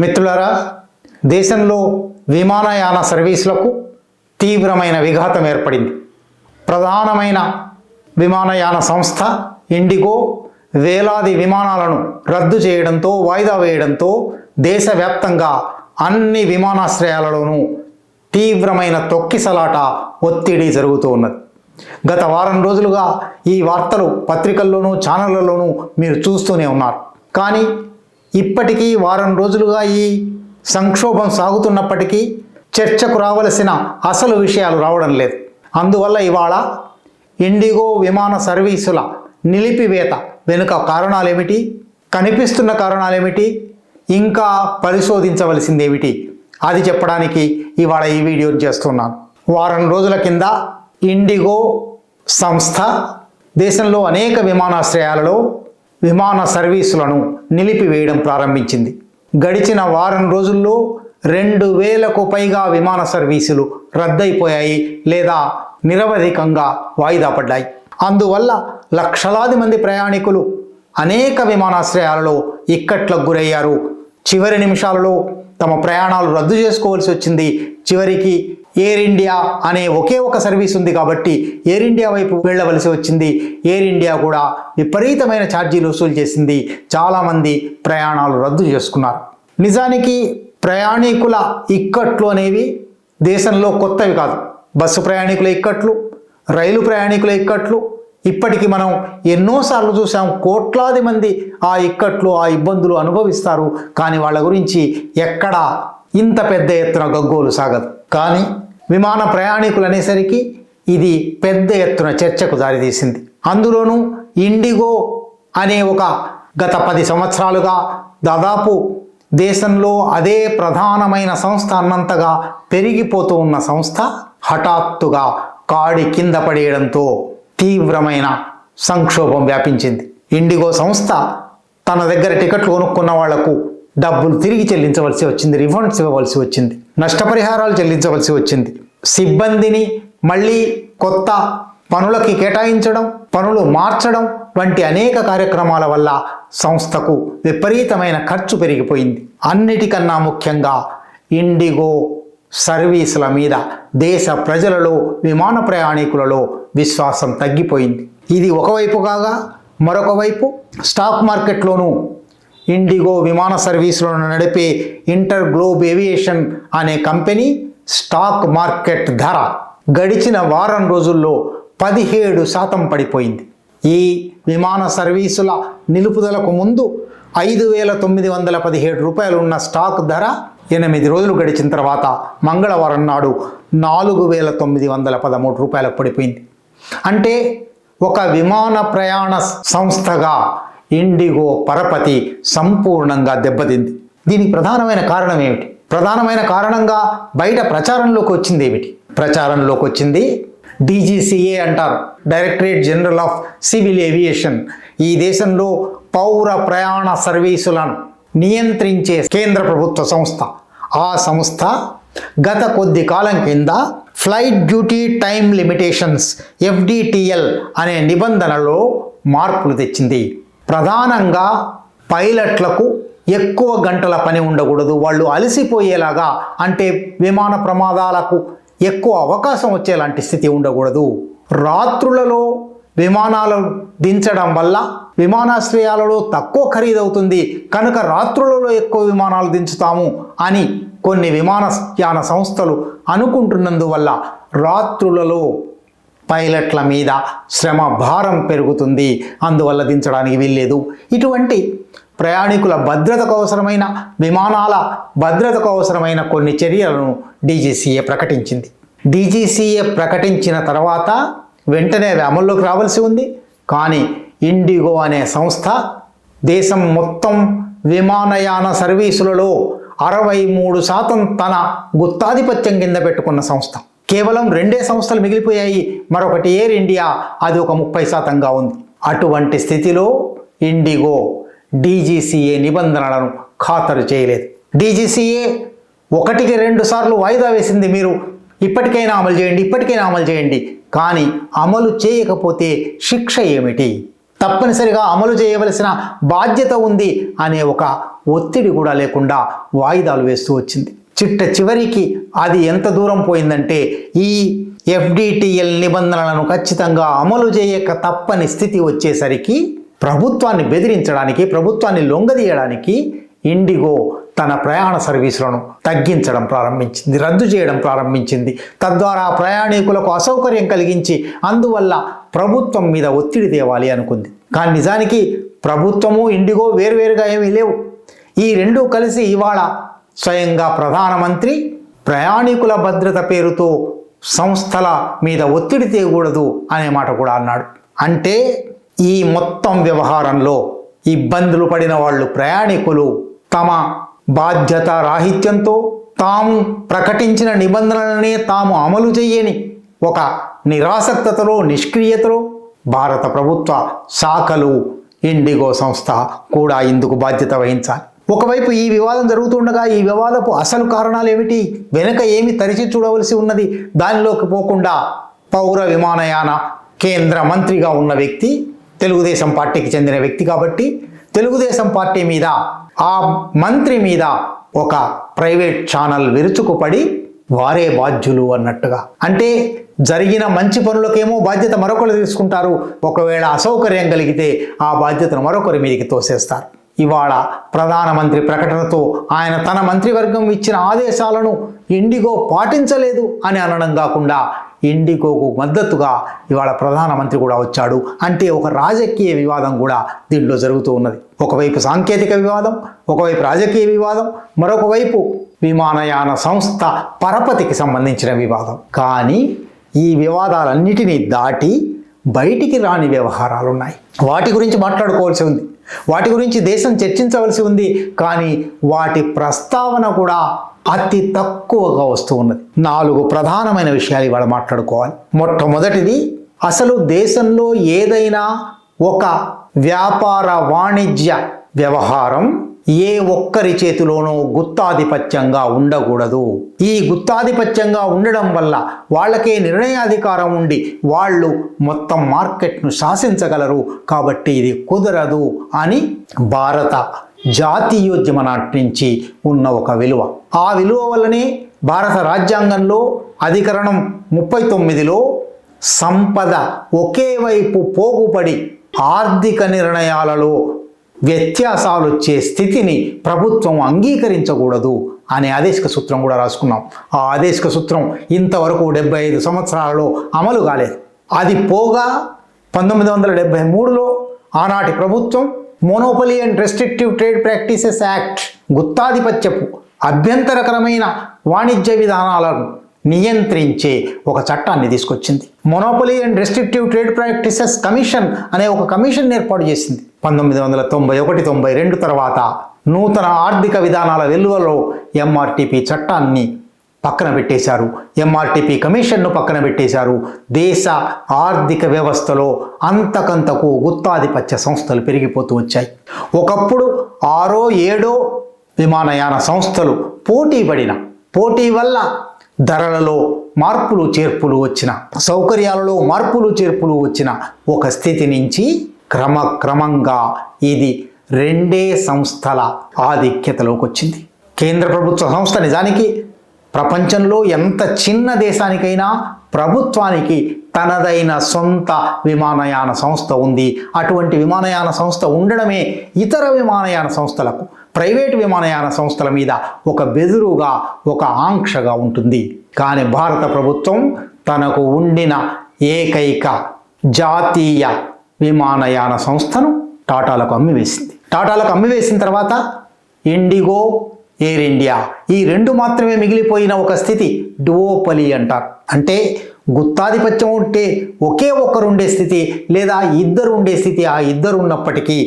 మిత్రులారా, దేశంలో విమానయాన సర్వీసులకు తీవ్రమైన విఘాతం ఏర్పడింది. ప్రధానమైన విమానయాన సంస్థ ఇండిగో వేలాది విమానాలను రద్దు చేయడంతో, వాయిదా వేయడంతో దేశవ్యాప్తంగా అన్ని విమానాశ్రయాలలోనూ తీవ్రమైన తొక్కిసలాట, ఒత్తిడి జరుగుతూ ఉన్నది. గత వారం రోజులుగా ఈ వార్తలు పత్రికల్లోనూ ఛానళ్లలోనూ మీరు చూస్తూనే ఉన్నారు. కానీ ఇప్పటికీ వారం రోజులుగా ఈ సంక్షోభం సాగుతున్నప్పటికీ చర్చకు రావలసిన అసలు విషయాలు రావడం లేదు. అందువల్ల ఇవాళ ఇండిగో విమాన సర్వీసుల నిలిపివేత వెనుక కారణాలేమిటి, కనిపిస్తున్న కారణాలేమిటి, ఇంకా పరిశోధించవలసిందేమిటి, అది చెప్పడానికి ఇవాళ ఈ వీడియో చేస్తున్నాను. వారం రోజుల కింద ఇండిగో సంస్థ దేశంలో అనేక విమానాశ్రయాలలో విమాన సర్వీసులను నిలిపివేయడం ప్రారంభించింది. గడిచిన వారం రోజుల్లో 2000కు పైగా విమాన సర్వీసులు రద్దయిపోయాయి లేదా నిరవధికంగా వాయిదా పడ్డాయి. అందువల్ల లక్షలాది మంది ప్రయాణికులు అనేక విమానాశ్రయాలలో ఇక్కట్లకు గురయ్యారు. చివరి నిమిషాలలో తమ ప్రయాణాలు రద్దు చేసుకోవాల్సి వచ్చింది. చివరికి ఎయిర్ ఇండియా అనే ఒకే ఒక సర్వీస్ ఉంది కాబట్టి ఎయిర్ ఇండియా వైపు వెళ్ళవలసి వచ్చింది. ఎయిర్ ఇండియా కూడా విపరీతమైన ఛార్జీలు వసూలు చేసింది. చాలామంది ప్రయాణాలు రద్దు చేసుకున్నారు. నిజానికి ప్రయాణికుల ఇక్కట్లు అనేవి దేశంలో కొత్తవి కాదు. బస్సు ప్రయాణికుల ఇక్కట్లు, రైలు ప్రయాణికుల ఇక్కట్లు ఇప్పటికీ మనం ఎన్నోసార్లు చూసాం. కోట్లాది మంది ఆ ఇక్కట్లు, ఆ ఇబ్బందులు అనుభవిస్తారు. కానీ వాళ్ళ గురించి ఎక్కడా ఇంత పెద్ద ఎత్తున గగ్గోలు సాగదు. కానీ విమాన ప్రయాణికులు అనేసరికి ఇది పెద్ద ఎత్తున చర్చకు దారితీసింది. అందులోనూ ఇండిగో అనే ఒక గత 10 సంవత్సరాలుగా దాదాపు దేశంలో అదే ప్రధానమైన సంస్థ అన్నంతగా పెరిగిపోతూ ఉన్న సంస్థ హఠాత్తుగా కాడి కింద పడేయడంతో తీవ్రమైన సంక్షోభం వ్యాపించింది. ఇండిగో సంస్థ తన దగ్గర టికెట్లు కొనుక్కున్న వాళ్లకు డబ్బులు తిరిగి చెల్లించవలసి వచ్చింది, రిఫండ్స్ ఇవ్వవలసి వచ్చింది, నష్టపరిహారాలు చెల్లించవలసి వచ్చింది. సిబ్బందిని మళ్ళీ కొత్త పనులకి కేటాయించడం, పనులు మార్చడం వంటి అనేక కార్యక్రమాల వల్ల సంస్థకు విపరీతమైన ఖర్చు పెరిగిపోయింది. అన్నిటికన్నా ముఖ్యంగా ఇండిగో సర్వీసుల మీద దేశ ప్రజలలో, విమాన ప్రయాణికులలో విశ్వాసం తగ్గిపోయింది. ఇది ఒకవైపు కాగా మరొక వైపు స్టాక్ మార్కెట్లోనూ ఇండిగో విమాన సర్వీసులను నడిపే ఇంటర్ గ్లోబ్ ఏవియేషన్ అనే కంపెనీ స్టాక్ మార్కెట్ ధర గడిచిన వారం రోజుల్లో 17% పడిపోయింది. ఈ విమాన సర్వీసుల నిలుపుదలకు ముందు 5,917 రూపాయలు ఉన్న స్టాక్ ధర 8 రోజులు గడిచిన తర్వాత మంగళవారం నాడు 4,913 రూపాయలకు పడిపోయింది. అంటే ఒక విమాన ప్రయాణ సంస్థగా ఇండిగో పరపతి సంపూర్ణంగా దెబ్బతింది. దీనికి ప్రధానమైన కారణం ఏమిటి? ప్రధానమైన కారణంగా బయట ప్రచారంలోకి వచ్చింది ఏమిటి? ప్రచారంలోకి వచ్చింది DGCA అంటారు, directorate general of civil aviation. ఈ దేశంలో పౌర ప్రయాణ సర్వీసులను నియంత్రించే కేంద్ర ప్రభుత్వ సంస్థ. ఆ సంస్థ గత కొద్ది కాలం కింద flight duty time limitations FDTL అనే నిబంధనలో మార్పులు తెచ్చింది. ప్రధానంగా పైలట్లకు ఎక్కువ గంటల పని ఉండకూడదు, వాళ్ళు అలసిపోయేలాగా, అంటే విమాన ప్రమాదాలకు ఎక్కువ అవకాశం వచ్చేలాంటి స్థితి ఉండకూడదు. రాత్రులలో విమానాలు దించడం వల్ల విమానాశ్రయాలలో తక్కువ ఖరీదవుతుంది కనుక రాత్రులలో ఎక్కువ విమానాలు దించుతాము అని కొన్ని విమానయాన సంస్థలు అనుకుంటున్నందువల్ల రాత్రులలో పైలట్ల మీద శ్రమ భారం పెరుగుతుంది, అందువల్ల దించడానికి వీల్లేదు. ఇటువంటి ప్రయాణికుల భద్రతకు అవసరమైన, విమానాల భద్రతకు అవసరమైన కొన్ని చర్యలను DGCA ప్రకటించింది. DGCA ప్రకటించిన తర్వాత వెంటనే అవి అమల్లోకి రావాల్సి ఉంది. కానీ ఇండిగో అనే సంస్థ దేశం మొత్తం విమానయాన సర్వీసులలో 63% తన గుత్తాధిపత్యం కింద పెట్టుకున్న సంస్థ. కేవలం 2 సంస్థలు మిగిలిపోయాయి. మరొకటి ఎయిర్ ఇండియా, అది ఒక 30%గా ఉంది. అటువంటి స్థితిలో ఇండిగో DGCA నిబంధనలను ఖాతరు చేయలేదు. DGCA 1కి 2 సార్లు వాయిదా వేసింది. మీరు ఇప్పటికైనా అమలు చేయండి, ఇప్పటికైనా అమలు చేయండి. కానీ అమలు చేయకపోతే శిక్ష ఏమిటి? తప్పనిసరిగా అమలు చేయవలసిన బాధ్యత ఉంది అనే ఒక ఒత్తిడి కూడా లేకుండా వాయిదాలు వేస్తూ వచ్చింది. చివరికి అది ఎంత దూరం పోయిందంటే ఈ FDTL నిబంధనలను ఖచ్చితంగా అమలు చేయక తప్పని స్థితి వచ్చేసరికి ప్రభుత్వాన్ని బెదిరించడానికి, ప్రభుత్వాన్ని లొంగదీయడానికి ఇండిగో తన ప్రయాణ సర్వీసులను తగ్గించడం ప్రారంభించింది, రద్దు చేయడం ప్రారంభించింది. తద్వారా ప్రయాణికులకు అసౌకర్యం కలిగించి అందువల్ల ప్రభుత్వం మీద ఒత్తిడి తేవాలి అనుకుంది. కానీ నిజానికి ప్రభుత్వము ఇండిగో వేరువేరుగా ఏమీ లేవు. ఈ రెండూ కలిసి ఇవాళ స్వయంగా ప్రధానమంత్రి ప్రయాణికుల భద్రత పేరుతో సంస్థల మీద ఒత్తిడి తేయకూడదు అనే మాట కూడా అన్నాడు. అంటే ఈ మొత్తం వ్యవహారంలో ఇబ్బందులు పడిన వాళ్ళు ప్రయాణికులు తమ బాధ్యత రాహిత్యంతో తాము ప్రకటించిన నిబంధనలనే తాము అమలు చేయని ఒక నిరాసక్తతలో, నిష్క్రియతలో భారత ప్రభుత్వ శాఖలు, ఇండిగో సంస్థ కూడా ఇందుకు బాధ్యత వహించాలి. ఒకవైపు ఈ వివాదం జరుగుతుండగా ఈ వివాదపు అసలు కారణాలు ఏమిటి, వెనుక ఏమి తరిచి చూడవలసి ఉన్నది, దానిలోకి పోకుండా పౌర విమానయాన కేంద్ర మంత్రిగా ఉన్న వ్యక్తి, తెలుగుదేశం పార్టీకి చెందిన వ్యక్తి కాబట్టి తెలుగుదేశం పార్టీ మీద, ఆ మంత్రి మీద ఒక ప్రైవేట్ ఛానల్ విరుచుకుపడి వారే బాధ్యులు అన్నట్టుగా, అంటే జరిగిన మంచి పనులకేమో బాధ్యత మరొకరు తీసుకుంటారు, ఒకవేళ అసౌకర్యం కలిగితే ఆ బాధ్యతను మరొకరి మీదకి తోసేస్తారు. ఇవాళ ప్రధానమంత్రి ప్రకటనతో ఆయన తన మంత్రివర్గం ఇచ్చిన ఆదేశాలను ఇండిగో పాటించలేదు అని అనడం కాకుండా ఇండిగోకు మద్దతుగా ఇవాళ ప్రధానమంత్రి కూడా వచ్చాడు. అంటే ఒక రాజకీయ వివాదం కూడా దీంట్లో జరుగుతూ ఉన్నది. ఒకవైపు సాంకేతిక వివాదం, ఒకవైపు రాజకీయ వివాదం, మరొక వైపు విమానయాన సంస్థ పరపతికి సంబంధించిన వివాదం. కానీ ఈ వివాదాలన్నిటినీ దాటి బయటికి రాని వ్యవహారాలు ఉన్నాయి. వాటి గురించి మాట్లాడుకోవాల్సి ఉంది, వాటి గురించి దేశం చర్చించవలసి ఉంది. కానీ వాటి ప్రస్తావన కూడా అతి తక్కువగా వస్తూ ఉన్నది. 4 ప్రధానమైన విషయాలు ఇవాళ మాట్లాడుకోవాలి. మొట్టమొదటిది, అసలు దేశంలో ఏదైనా ఒక వ్యాపార వాణిజ్య వ్యవహారం ఏ ఒక్కరి చేతిలోనూ గుత్తాధిపత్యంగా ఉండకూడదు. ఈ గుత్తాధిపత్యంగా ఉండడం వల్ల వాళ్ళకే నిర్ణయాధికారం ఉండి వాళ్ళు మొత్తం మార్కెట్ను శాసించగలరు. కాబట్టి ఇది కుదరదు అని భారత జాతీయోద్యమ నాటి నుంచి ఉన్న ఒక విలువ. ఆ విలువ వల్లనే భారత రాజ్యాంగంలో అధికరణం 39లో సంపద ఒకే వైపు పోగుపడి ఆర్థిక నిర్ణయాలలో వ్యత్యాసాలు వచ్చే స్థితిని ప్రభుత్వం అంగీకరించకూడదు అనే ఆదేశిక సూత్రం కూడా రాసుకున్నాం. ఆ ఆదేశిక సూత్రం ఇంతవరకు 75 సంవత్సరాలలో అమలు కాలేదు. అది పోగా 1973లో ఆనాటి ప్రభుత్వం monopoly and restrictive trade practices act, గుత్తాధిపత్యపు అభ్యంతరకరమైన వాణిజ్య విధానాలను నియంత్రించే ఒక చట్టాన్ని తీసుకొచ్చింది. Monopoly and restrictive trade practices commission అనే ఒక కమిషన్ ఏర్పాటు చేసింది. 1991-92 తర్వాత నూతన ఆర్థిక విధానాల వెలువలో MRTP చట్టాన్ని పక్కన పెట్టేశారు, MRTP కమిషన్ను పక్కన పెట్టేశారు. దేశ ఆర్థిక వ్యవస్థలో అంతకంతకు గుత్తాధిపత్య సంస్థలు పెరిగిపోతూ వచ్చాయి. ఒకప్పుడు 6, 7 విమానయాన సంస్థలు పోటీ వల్ల ధరలలో మార్పులు చేర్పులు వచ్చిన, సౌకర్యాలలో మార్పులు చేర్పులు వచ్చిన ఒక స్థితి నుంచి క్రమక్రమంగా ఇది 2 సంస్థల ఆధిక్యతలోకి వచ్చింది. కేంద్ర ప్రభుత్వ సంస్థ నిజానికి ప్రపంచంలో ఎంత చిన్న దేశానికైనా ప్రభుత్వానికి తనదైన సొంత విమానయాన సంస్థ ఉంది. అటువంటి విమానయాన సంస్థ ఉండడమే ఇతర విమానయాన సంస్థలకు, ప్రైవేటు విమానయాన సంస్థల మీద ఒక బెదురుగా, ఒక ఆంక్షగా ఉంటుంది. కానీ భారత ప్రభుత్వం తనకు ఉండిన ఏకైక జాతీయ విమానయాన సంస్థను టాటాలకు అమ్మివేసింది. టాటాలకు అమ్మివేసిన తర్వాత ఇండిగో, ఎయిర్ ఇండియా ఈ 2 మాత్రమే మిగిలిపోయిన ఒక స్థితి డువోపలీ అంటారు. అంటే గుత్తాధిపత్యం ఉంటే ఒకే ఒక్కరు ఉండే స్థితి, లేదా ఇద్దరు ఉండే స్థితి. ఆ ఇద్దరు ఉన్నప్పటికీ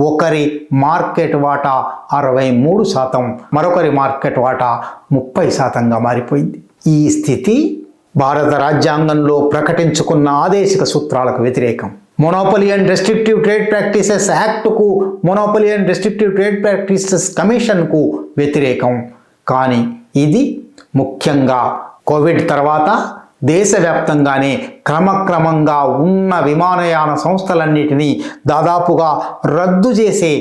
ఒకరి మార్కెట్ వాటా 63%, మరొకరి మార్కెట్ వాటా 30%గా మారిపోయింది. ఈ స్థితి భారత రాజ్యాంగంలో ప్రకటించుకున్న ఆదేశిక సూత్రాలకు వ్యతిరేకం. Monopoly and restrictive trade practices యాక్ట్కు, monopoly and restrictive trade practices కమిషన్కు వ్యతిరేకం. కానీ ఇది ముఖ్యంగా కోవిడ్ తర్వాత దేశవ్యాప్తంగానే క్రమక్రమంగా ఉన్న విమానయాన సంస్థలన్నిటినీ దాదాపుగా రద్దు చేసే,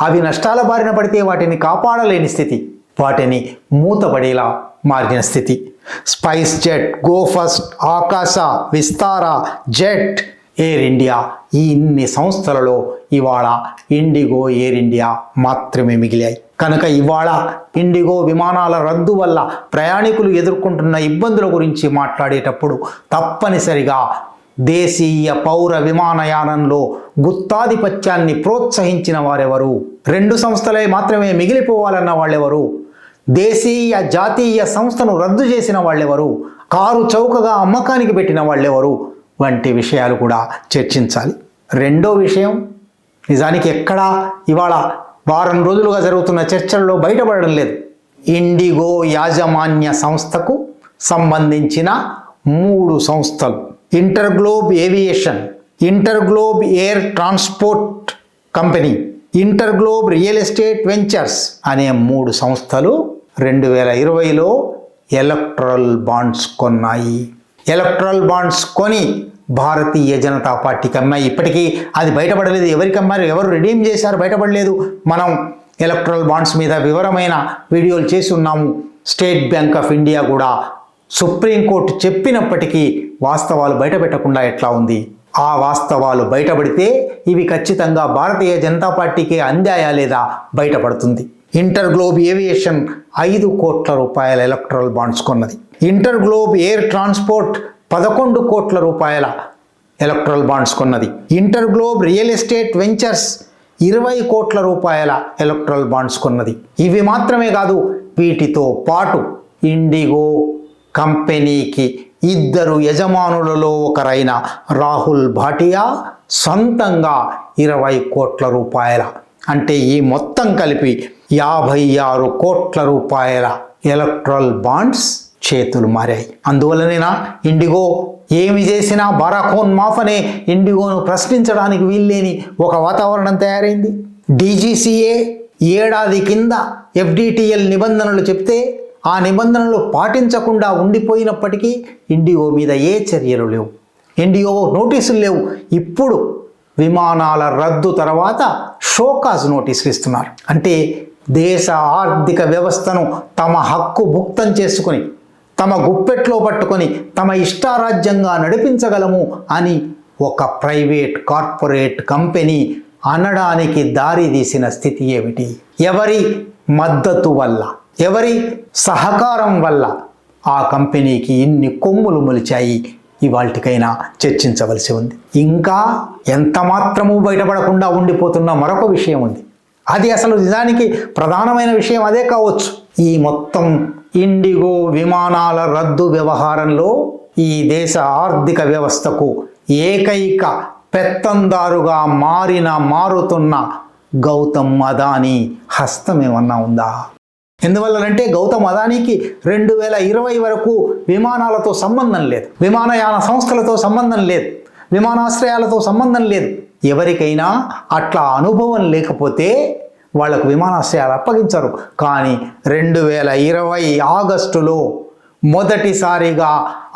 అవి నష్టాల బారిన పడితే వాటిని కాపాడలేని స్థితి, వాటిని మూతపడేలా మారిన స్థితి. స్పైస్ జెట్, గో ఫస్ట్, ఆకాశ, విస్తారా, జెట్, ఎయిర్ ఇండియా, ఈ ఇన్ని సంస్థలలో ఇవాళ ఇండిగో, ఎయిర్ ఇండియా మాత్రమే మిగిలాయి. కనుక ఇవాళ ఇండిగో విమానాల రద్దు వల్ల ప్రయాణికులు ఎదుర్కొంటున్న ఇబ్బందుల గురించి మాట్లాడేటప్పుడు తప్పనిసరిగా దేశీయ పౌర విమానయానంలో గుత్తాధిపత్యాన్ని ప్రోత్సహించిన వారెవరు, 2 సంస్థలే మాత్రమే మిగిలిపోవాలన్న వాళ్ళెవరు, దేశీయ జాతీయ సంస్థను రద్దు చేసిన వాళ్ళెవరు, కారు చౌకగా అమ్మకానికి పెట్టిన వాళ్ళెవరు వంటి విషయాలు కూడా చర్చించాలి. రెండో విషయం, నిజానికి ఎక్కడా ఇవాళ వారం రోజులుగా జరుగుతున్న చర్చల్లో బయటపడడం లేదు. ఇండిగో యాజమాన్య సంస్థకు సంబంధించిన 3 సంస్థలు, InterGlobe aviation, InterGlobe air transport company, InterGlobe real estate ventures అనే 3 సంస్థలు 2020లో ఎలక్ట్రల్ బాండ్స్ కొన్నాయి. ఎలక్ట్రల్ బాండ్స్ కొని భారతీయ జనతా పార్టీకి అమ్మాయి. ఇప్పటికీ అది బయటపడలేదు, ఎవరికి అమ్మారు, ఎవరు రిడీమ్ చేశారు బయటపడలేదు. మనం ఎలక్ట్రల్ బాండ్స్ మీద వివరమైన వీడియోలు చేసి ఉన్నాము. స్టేట్ బ్యాంక్ ఆఫ్ ఇండియా కూడా సుప్రీంకోర్టు చెప్పినప్పటికీ వాస్తవాలు బయటపెట్టకుండా ఎట్లా ఉంది? ఆ వాస్తవాలు బయటపడితే ఇవి ఖచ్చితంగా భారతీయ జనతా పార్టీకి అందాయా లేదా బయటపడుతుంది. ఇంటర్గ్లోబ్ ఏవియేషన్ 5 కోట్ల రూపాయల ఎలక్ట్రల్ బాండ్స్ కొన్నది. ఇంటర్గ్లోబ్ ఎయిర్ ట్రాన్స్పోర్ట్ 11 కోట్ల రూపాయల ఎలక్ట్రల్ బాండ్స్ కొన్నది. ఇంటర్గ్లోబ్ రియల్ ఎస్టేట్ వెంచర్స్ 20 కోట్ల రూపాయల ఎలక్ట్రల్ బాండ్స్ కొన్నది. ఇవి మాత్రమే కాదు, వీటితో పాటు ఇండిగో కంపెనీకి 2 యజమానులలో ఒకరైన రాహుల్ భాటియా సొంతంగా 20 కోట్ల రూపాయల, అంటే ఈ మొత్తం కలిపి 56 కోట్ల రూపాయల ఎలక్ట్రల్ బాండ్స్ చేతులు మారాయి. అందువల్లనేనా ఇండిగో ఏమి చేసినా బారాఖోన్ మాఫ్ అనే ఇండిగోను ప్రశ్నించడానికి వీల్లేని ఒక వాతావరణం తయారైంది. డీజీసీఏ ఏడాది కింద ఎఫ్డిటిఎల్ నిబంధనలు చెప్తే ఆ నిబంధనలు పాటించకుండా ఉండిపోయినప్పటికీ ఇండిగో మీద ఏ చర్యలు లేవు, ఇండిగో నోటీసులు లేవు. ఇప్పుడు విమానాల రద్దు తర్వాత షోకాజ్ నోటీసులు ఇస్తున్నారు. అంటే దేశ ఆర్థిక వ్యవస్థను తమ హక్కు భుక్తం చేసుకుని, తమ గుప్పెట్లో పట్టుకొని తమ ఇష్టారాజ్యంగా నడిపించగలము అని ఒక ప్రైవేట్ కార్పొరేట్ కంపెనీ అనడానికి దారి తీసిన స్థితి ఏమిటి? ఎవరి మద్దతు వల్ల, ఎవరి సహకారం వల్ల ఆ కంపెనీకి ఇన్ని కొమ్ములు మొలిచాయి? ఇవాల్టికైనా చర్చించవలసి ఉంది. ఇంకా ఎంత మాత్రము బయటపడకుండా ఉండిపోతున్న మరొక విషయం ఉంది. అది అసలు నిజానికి ప్రధానమైన విషయం అదే కావచ్చు. ఈ మొత్తం ఇండిగో విమానాల రద్దు వ్యవహారంలో ఈ దేశ ఆర్థిక వ్యవస్థకు ఏకైక పెత్తందారుగా మారుతున్న గౌతమ్ అదానీ హస్తం ఏమన్నా ఉందా? ఎందువల్లనంటే గౌతమ్ అదానీకి 2020 వరకు విమానాలతో సంబంధం లేదు, విమానయాన సంస్థలతో సంబంధం లేదు, విమానాశ్రయాలతో సంబంధం లేదు. ఎవరికైనా అట్లా అనుభవం లేకపోతే వాళ్లకు విమానాశ్రయాలు అప్పగించరు. కానీ 2020 ఆగస్టులో మొదటిసారిగా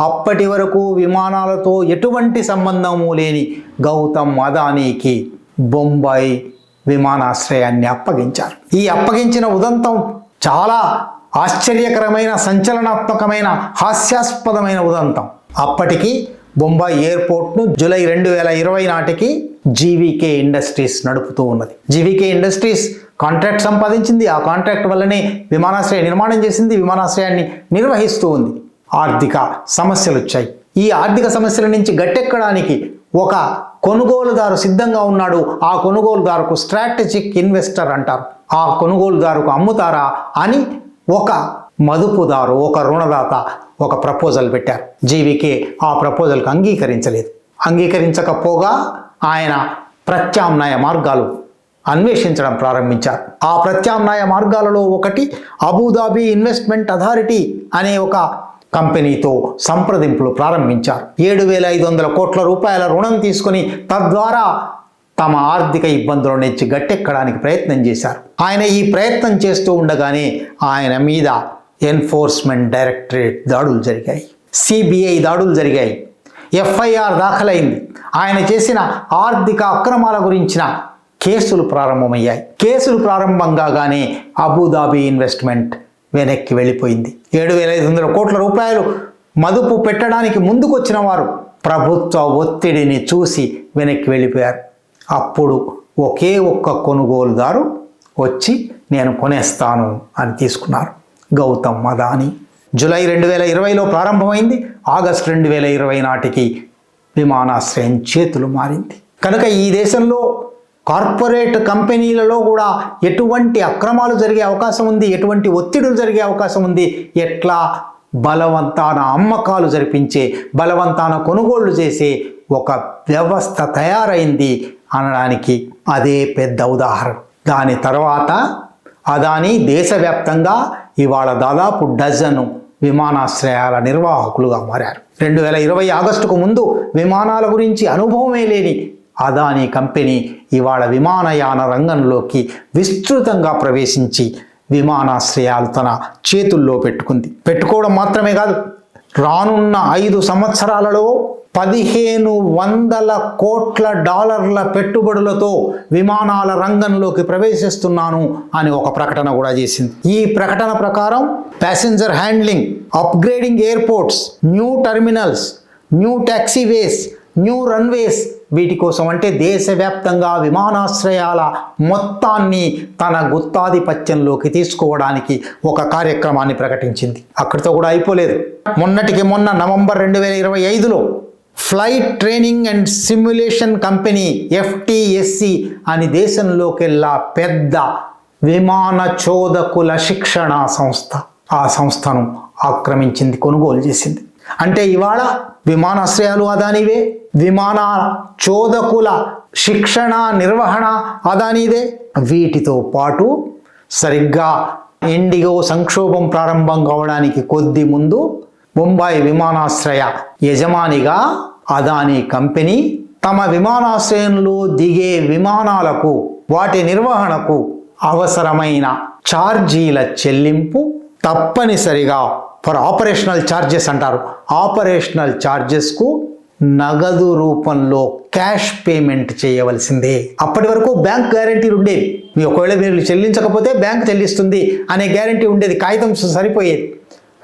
అప్పటి వరకు విమానాలతో ఎటువంటి సంబంధము లేని గౌతమ్ అదానీకి బొంబాయి విమానాశ్రయాన్ని అప్పగించారు. ఈ అప్పగించిన ఉదంతం చాలా ఆశ్చర్యకరమైన, సంచలనాత్మకమైన, హాస్యాస్పదమైన ఉదంతం. అప్పటికి బొంబాయి ఎయిర్పోర్ట్ను జూలై 2020 నాటికి జీవీకే ఇండస్ట్రీస్ నడుపుతూ ఉన్నది. జీవీకే ఇండస్ట్రీస్ కాంట్రాక్ట్ సంపాదించింది. ఆ కాంట్రాక్ట్ వల్లనే విమానాశ్రయ నిర్మాణం చేసింది, విమానాశ్రయాన్ని నిర్వహిస్తూ ఉంది. ఆర్థిక సమస్యలు వచ్చాయి. ఈ ఆర్థిక సమస్యల నుంచి గట్టెక్కడానికి ఒక కొనుగోలుదారు సిద్ధంగా ఉన్నాడు. ఆ కొనుగోలుదారుకు స్ట్రాటజిక్ ఇన్వెస్టర్ అంటారు. ఆ కొనుగోలుదారుకు అమ్ముతారా అని ఒక మదుపుదారు, ఒక రుణదాత ఒక ప్రపోజల్ పెట్టారు. జీవీకే ఆ ప్రపోజల్కి అంగీకరించలేదు. అంగీకరించకపోగా ఆయన ప్రత్యామ్నాయ మార్గాలు అన్వేషించడం ప్రారంభించారు. ఆ ప్రత్యామ్నాయ మార్గాలలో ఒకటి అబుదాబి ఇన్వెస్ట్మెంట్ అథారిటీ అనే ఒక కంపెనీతో సంప్రదింపులు ప్రారంభించారు. 7,500 కోట్ల రూపాయల రుణం తీసుకుని తద్వారా తమ ఆర్థిక ఇబ్బందుల నుంచి గట్టెక్కడానికి ప్రయత్నం చేశారు. ఆయన ఈ ప్రయత్నం చేస్తూ ఉండగానే ఆయన మీద ఎన్ఫోర్స్మెంట్ డైరెక్టరేట్ దాడులు జరిగాయి. సిబిఐ దాడులు జరిగాయి, ఎఫ్ఐఆర్ దాఖలైంది, ఆయన చేసిన ఆర్థిక అక్రమాల గురించిన కేసులు ప్రారంభమయ్యాయి. కేసులు ప్రారంభం కాగానే అబుదాబి ఇన్వెస్ట్మెంట్ వెనక్కి వెళ్ళిపోయింది. 7,500 కోట్ల రూపాయలు మదుపు పెట్టడానికి ముందుకొచ్చిన వారు ప్రభుత్వ ఒత్తిడిని చూసి వెనక్కి వెళ్ళిపోయారు. అప్పుడు ఒకే ఒక్క కొనుగోలుదారు వచ్చి నేను కొనేస్తాను అని తీసుకున్నారు, గౌతమ్ అదానీ. జూలై 2020లో ప్రారంభమైంది, ఆగస్టు 2020 నాటికి విమానాశ్రయం చేతులు మారింది. కనుక ఈ దేశంలో కార్పొరేట్ కంపెనీలలో కూడా ఎటువంటి అక్రమాలు జరిగే అవకాశం ఉంది, ఎటువంటి ఒత్తిడులు జరిగే అవకాశం ఉంది, ఎట్లా బలవంతాన అమ్మకాలు జరిపించే, బలవంతాన కొనుగోళ్లు చేసే ఒక వ్యవస్థ తయారైంది అనడానికి అదే పెద్ద ఉదాహరణ. దాని తర్వాత అదానీ దేశవ్యాప్తంగా ఇవాళ దాదాపు డజను విమానాశ్రయాల నిర్వాహకులుగా మారారు. 2020 ఆగస్టుకు ముందు విమానాల గురించి అనుభవమే లేని అదానీ కంపెనీ ఇవాళ విమానయాన రంగంలోకి విస్తృతంగా ప్రవేశించి విమానాశ్రయాలు తన చేతుల్లో పెట్టుకోవడం మాత్రమే కాదు, రానున్న 5 సంవత్సరాలలో $1,500 కోట్ల పెట్టుబడులతో విమానాల రంగంలోకి ప్రవేశిస్తున్నాను అని ఒక ప్రకటన కూడా చేసింది. ఈ ప్రకటన ప్రకారం passenger handling, upgrading airports, new terminals, new taxiways, new runways, వీటి కోసం అంటే దేశవ్యాప్తంగా విమానాశ్రయాల మొత్తాన్ని తన గుత్తాధిపత్యంలోకి తీసుకోవడానికి ఒక కార్యక్రమాన్ని ప్రకటించింది. అక్కడితో కూడా అయిపోలేదు. మొన్నటికి మొన్న నవంబర్ 2025లో flight training and simulation company FTSC అని దేశంలోకెల్లా పెద్ద విమాన చోదకుల శిక్షణా సంస్థ, ఆ సంస్థను ఆక్రమించింది, కొనుగోలు చేసింది. అంటే ఇవాళ విమానాశ్రయాలు అదానీవే, విమాన చోదకుల శిక్షణ నిర్వహణ అదానీదే. వీటితో పాటు సరిగ్గా ఇండిగో సంక్షోభం ప్రారంభం కావడానికి కొద్ది ముందు ముంబై విమానాశ్రయ యజమానిగా అదానీ కంపెనీ తమ విమానాశ్రయంలో దిగే విమానాలకు, వాటి నిర్వహణకు అవసరమైన ఛార్జీల చెల్లింపు తప్పనిసరిగా ఫర్ ఆపరేషనల్ ఛార్జెస్ అంటారు, ఆపరేషనల్ ఛార్జెస్కు నగదు రూపంలో క్యాష్ పేమెంట్ చేయవలసిందే. అప్పటి వరకు బ్యాంక్ గ్యారంటీ ఉండేది, ఒకవేళ మీరు చెల్లించకపోతే బ్యాంక్ చెల్లిస్తుంది అనే గ్యారంటీ ఉండేది, కాగితం సరిపోయేది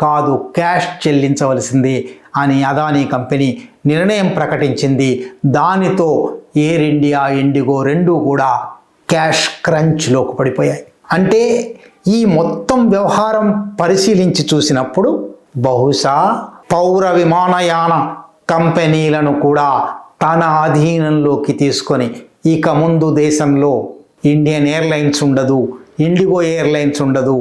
కాదు, క్యాష్ చెల్లించవలసిందే అని అదానీ కంపెనీ నిర్ణయం ప్రకటించింది. దానితో ఎయిర్ ఇండియా, ఇండిగో రెండూ కూడా క్యాష్ క్రంచ్లోకి పడిపోయాయి. అంటే ఈ మొత్తం వ్యవహారం పరిశీలించి చూసినప్పుడు బహుశా పౌర విమానయాన కంపెనీలను కూడా తన అధీనంలోకి తీసుకొని ఇక ముందు దేశంలో ఇండియన్ ఎయిర్లైన్స్ ఉండదు, ఇండిగో ఎయిర్లైన్స్ ఉండదు,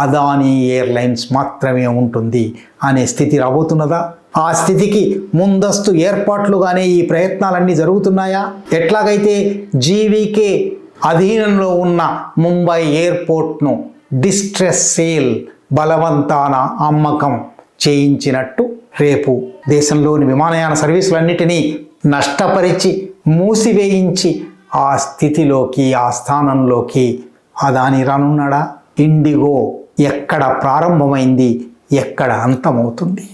అదానీ ఎయిర్లైన్స్ మాత్రమే ఉంటుంది అనే స్థితి రాబోతున్నదా? ఆ స్థితికి ముందస్తు ఏర్పాట్లుగానే ఈ ప్రయత్నాలన్నీ జరుగుతున్నాయా? ఎట్లాగైతే జీవీకే అధీనంలో ఉన్న ముంబై ఎయిర్పోర్ట్ను డిస్ట్రెస్ సేల్, బలవంతాన అమ్మకం చేయించినట్టు రేపు దేశంలోని విమానయాన సర్వీసులన్నిటినీ నష్టపరిచి మూసివేయించి ఆ స్థితిలోకి, ఆ స్థానంలోకి అదానీ రానున్నాడా? ఇండిగో ఎక్కడ ప్రారంభమైంది, ఎక్కడ అంతమవుతుంది?